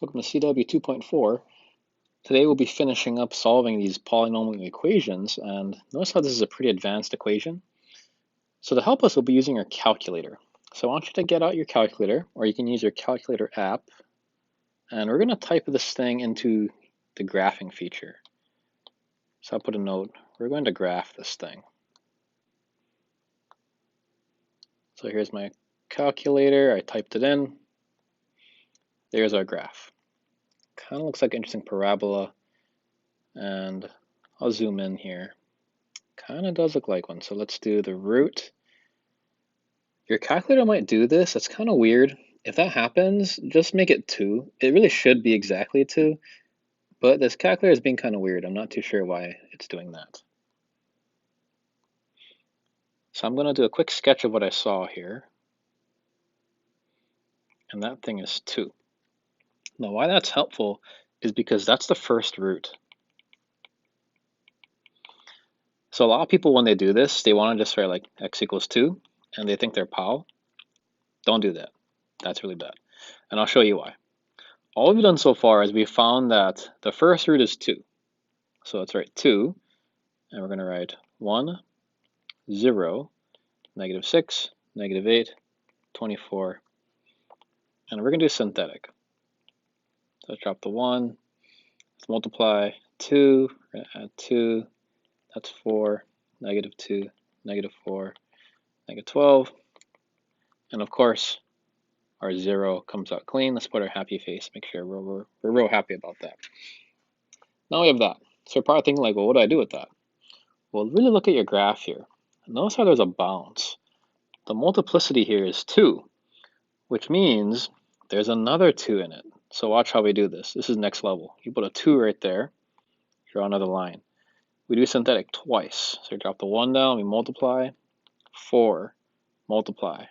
Welcome to CW 2.4. Today we'll be finishing up solving these polynomial equations, and notice how this is a pretty advanced equation. So to help us, we'll be using our calculator. So I want you to get out your calculator, or you can use your calculator app, and we're going to type this thing into the graphing feature. So I'll put a note, we're going to graph this thing. So here's my calculator, I typed it in. There's our graph. Kind of looks like an interesting parabola, and I'll zoom in here. Kind of does look like one. So let's do the root. Your calculator might do this. That's kind of weird. If that happens, just make it 2. It really should be exactly 2, but this calculator is being kind of weird. I'm not too sure why it's doing that. So I'm going to do a quick sketch of what I saw here. And that thing is 2. Now why that's helpful is because that's the first root. So a lot of people, when they do this, they want to just write like x equals 2, and they think they're POW. Don't do that. That's really bad. And I'll show you why. All we've done so far is we've found that the first root is 2. So let's write 2, and we're going to write 1, 0, negative 6, negative 8, 24, and we're going to do synthetic. So let's drop the 1, let's multiply 2, we're going to add 2, that's 4, negative 2, negative 4, negative 12, and of course, our 0 comes out clean. Let's put our happy face, make sure we're real happy about that. Now we have that. So you're probably thinking like, well, what do I do with that? Well, really look at your graph here. Notice how there's a bounce. The multiplicity here is 2, which means there's another 2 in it. So watch how we do this. This is next level. You put a 2 right there, draw another line. We do synthetic twice. So you drop the 1 down, we multiply, 4, multiply,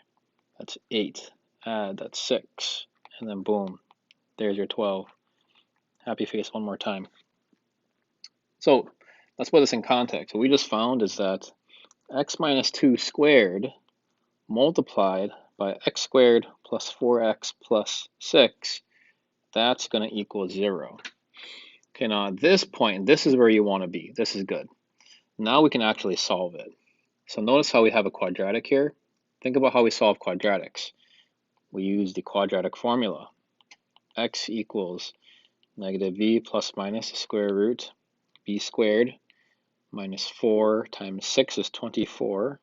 that's 8, add, that's 6, and then boom, there's your 12. Happy face one more time. So let's put this in context. What we just found is that x minus 2 squared multiplied by x squared plus 4x plus 6, that's going to equal 0. Okay, now at this point, this is where you want to be. This is good. Now we can actually solve it. So notice how we have a quadratic here. Think about how we solve quadratics. We use the quadratic formula. X equals negative v plus minus the square root b squared minus 4 times 6 is 24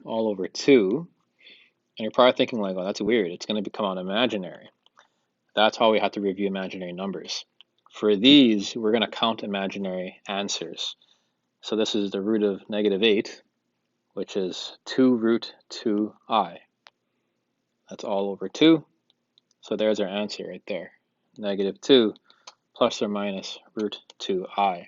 all over 2. And you're probably thinking like, oh, that's weird. It's going to become out imaginary. That's how we have to review imaginary numbers. For these, we're going to count imaginary answers. So this is the root of negative 8, which is 2 root 2i. That's all over 2. So there's our answer right there. Negative 2 plus or minus root 2i.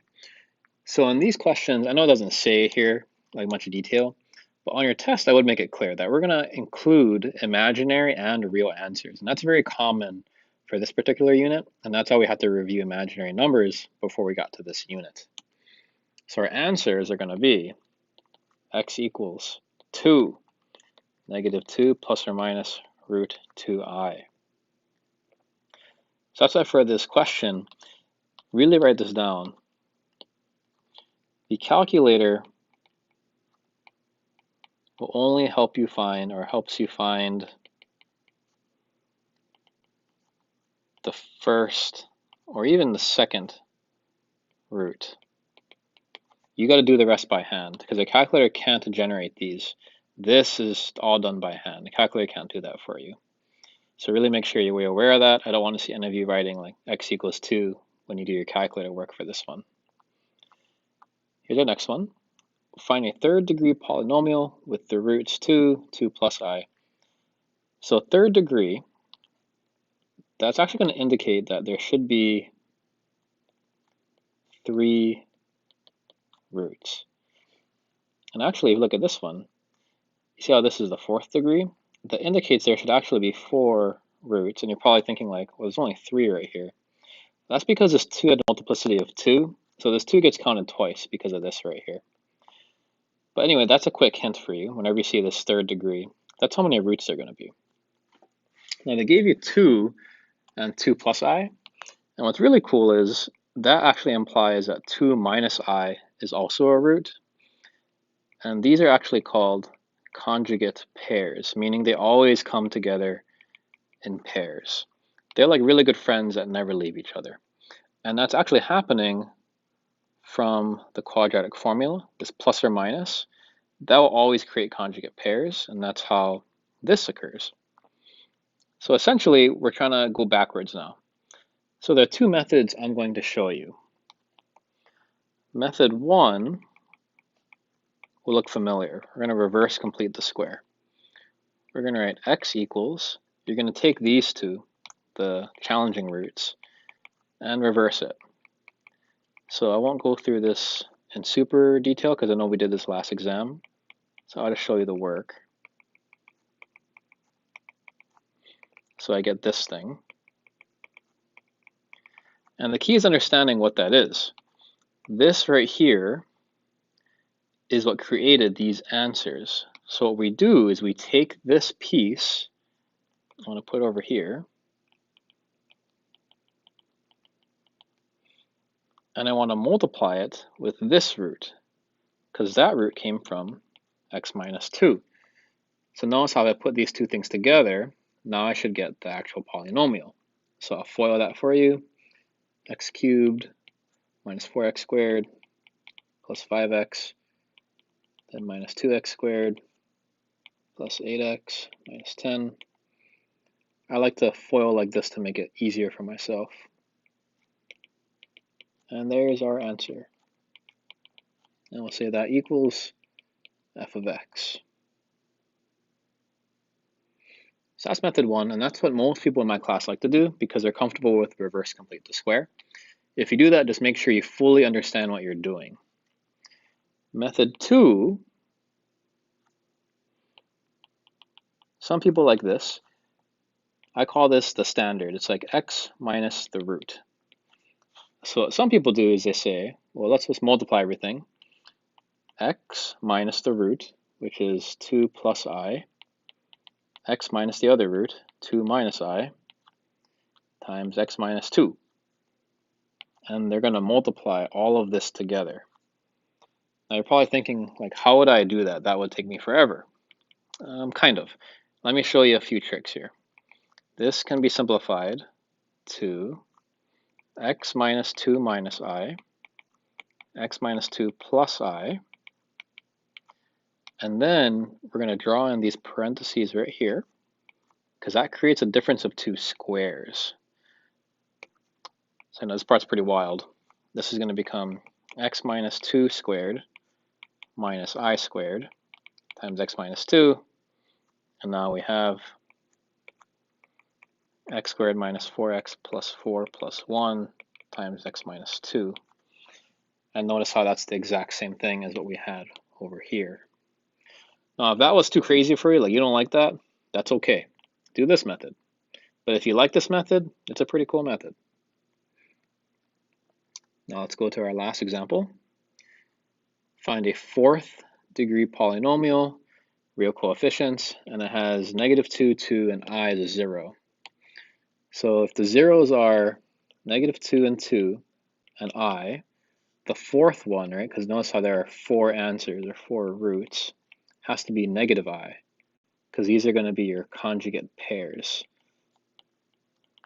So in these questions, I know it doesn't say here like much detail, but on your test, I would make it clear that we're going to include imaginary and real answers. And that's very common for this particular unit, and that's how we have to review imaginary numbers before we got to this unit. So our answers are going to be x equals 2, negative 2 plus or minus root 2i. So that's why for this question, really write this down. The calculator will only help you find, or helps you find, the first or even the second root. You got to do the rest by hand because the calculator can't generate these. This is all done by hand. The calculator can't do that for you. So really make sure you're aware of that. I don't want to see any of you writing like x equals 2 when you do your calculator work for this one. Here's our next one. Find a third degree polynomial with the roots 2, 2 plus I. So third degree, that's actually going to indicate that there should be 3 roots. And actually, if you look at this one, you see how this is the 4th degree? That indicates there should actually be 4 roots, and you're probably thinking like, well, there's only 3 right here. That's because this 2 had a multiplicity of 2, so this 2 gets counted twice because of this right here. But anyway, that's a quick hint for you. Whenever you see this third degree, that's how many roots there are going to be. Now they gave you 2 and 2 plus I. And what's really cool is that actually implies that 2 minus I is also a root. And these are actually called conjugate pairs, meaning they always come together in pairs. They're like really good friends that never leave each other. And that's actually happening from the quadratic formula, this plus or minus. That will always create conjugate pairs, and that's how this occurs. So essentially, we're trying to go backwards now. So there are two methods I'm going to show you. Method 1 will look familiar. We're going to reverse complete the square. We're going to write x equals, you're going to take these two, the challenging roots, and reverse it. So I won't go through this in super detail because I know we did this last exam. So I'll just show you the work. So I get this thing. And the key is understanding what that is. This right here is what created these answers. So what we do is we take this piece, I'm going to put it over here, and I want to multiply it with this root, because that root came from x minus 2. So notice how I put these two things together. Now I should get the actual polynomial. So I'll FOIL that for you. X cubed minus 4x squared plus 5x, then minus 2x squared plus 8x minus 10. I like to FOIL like this to make it easier for myself. And there's our answer. And we'll say that equals f of x. So that's method 1, and that's what most people in my class like to do because they're comfortable with reverse complete the square. If you do that, just make sure you fully understand what you're doing. Method 2, some people like this. I call this the standard. It's like x minus the root. So what some people do is they say, well, let's just multiply everything. X minus the root, which is 2 plus I, x minus the other root, 2 minus I, times x minus 2. And they're going to multiply all of this together. Now you're probably thinking, like, how would I do that? That would take me forever. Kind of. Let me show you a few tricks here. This can be simplified to x minus 2 minus I, x minus 2 plus I, and then we're going to draw in these parentheses right here, because that creates a difference of 2 squares. So I know this part's pretty wild. This is going to become x minus 2 squared minus I squared times x minus 2, and now we have x squared minus 4x plus 4 plus 1 times x minus 2. And notice how that's the exact same thing as what we had over here. Now, if that was too crazy for you, like you don't like that, that's okay. Do this method. But if you like this method, it's a pretty cool method. Now let's go to our last example. Find a 4th degree polynomial, real coefficients, and it has -2, 2, and I is a 0. So if the zeros are -2 and 2 and I, the 4th one, right, because notice how there are 4 answers or 4 roots, has to be -I, because these are going to be your conjugate pairs.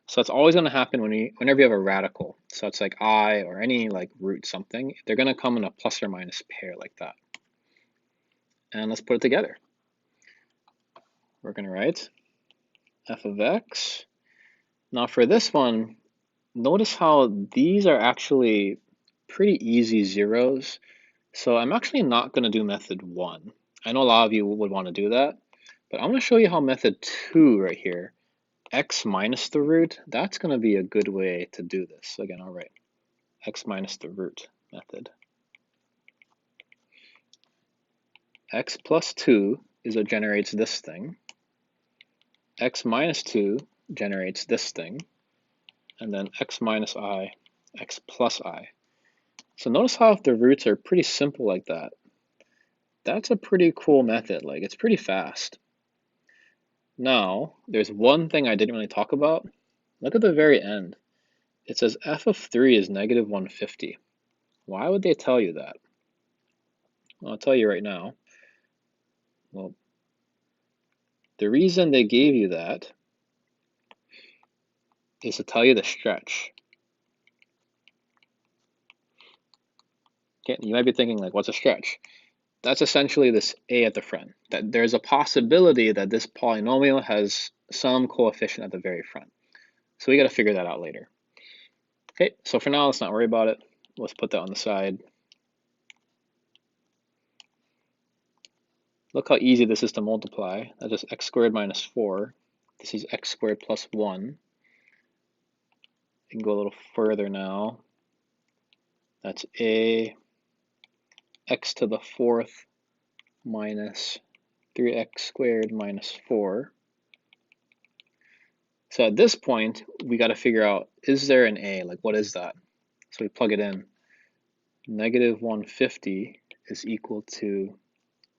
So it's always going to happen whenever you have a radical. So it's like I or any like root something, they're going to come in a plus or minus pair like that. And let's put it together. We're going to write f of x. Now for this one, notice how these are actually pretty easy zeros. So I'm actually not going to do method 1. I know a lot of you would want to do that, but I'm going to show you how method 2 right here, x minus the root, that's going to be a good way to do this. So again, I'll write x minus the root method. X plus 2 is what generates this thing. X minus 2 generates this thing. And then x minus I, x plus I. So notice how if the roots are pretty simple like that, that's a pretty cool method. Like, it's pretty fast. Now, there's one thing I didn't really talk about, Look at the very end. It says f of 3 is negative 150. Why would they tell you that? Well, I'll tell you right now. Well, the reason they gave you that is to tell you the stretch. Okay, you might be thinking, like, what's a stretch? That's essentially this a at the front, that there's a possibility that this polynomial has some coefficient at the very front. So we got to figure that out later. Okay, so for now, let's not worry about it. Let's put that on the side. Look how easy this is to multiply. That's just x squared minus 4. This is x squared plus 1. You can go a little further now. That's a x to the 4th minus 3x squared minus 4. So at this point, we got to figure out, is there an a? Like, what is that? So we plug it in. Negative 150 is equal to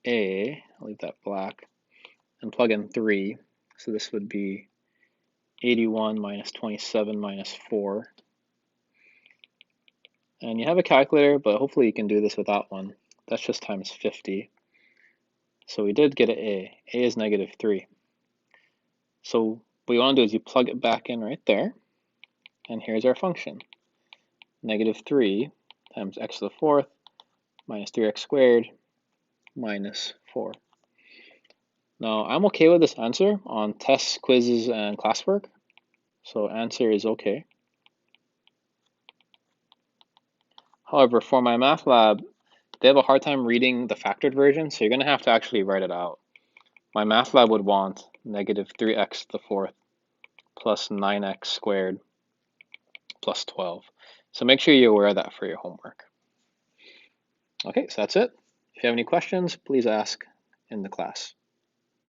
a, I'll leave that black, and plug in 3. So this would be 81 minus 27 minus 4. And you have a calculator, but hopefully you can do this without one. That's just times 50. So we did get an a. A is negative 3. So what you want to do is you plug it back in right there. And here's our function. Negative 3 times x to the 4th minus 3x squared minus 4. Now, I'm okay with this answer on tests, quizzes, and classwork. So answer is okay. However, for my math lab, they have a hard time reading the factored version, so you're going to have to actually write it out. My math lab would want negative 3x to the 4th plus 9x squared plus 12. So make sure you're aware of that for your homework. Okay, so that's it. If you have any questions, please ask in the class.